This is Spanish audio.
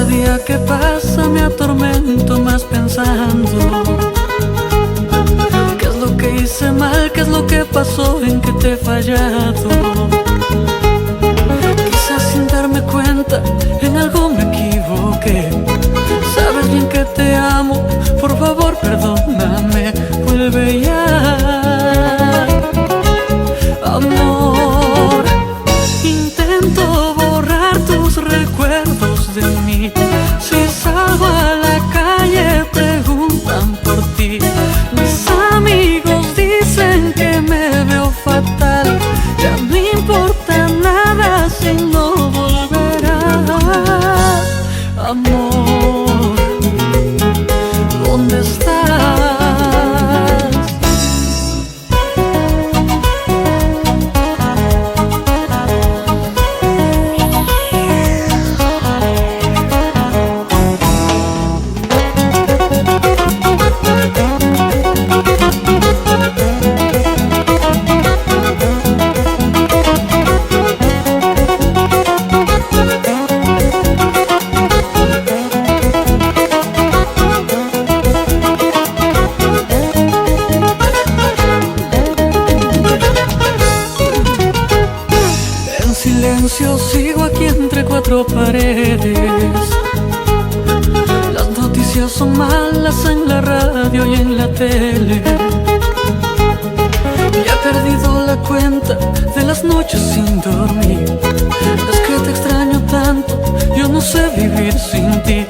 día que pasa me atormento más pensando qué es lo que hice mal, qué es lo que pasó, en que te he fallado. Quizás sin darme cuenta en algo me equivoqué. Sabes bien que te amo, por favor perdóname, vuelve ya. Amor, intento borrar tus recuerdos de mí. Si salgo a la calle preguntan por ti. Mis amigos dicen que me veo fatal. Ya no importa nada si no volverás. Amor, ¿dónde estás? Sigo aquí entre cuatro paredes. Las noticias son malas en la radio y en la tele. Ya he perdido la cuenta de las noches sin dormir. Es que te extraño tanto, yo no sé vivir sin ti.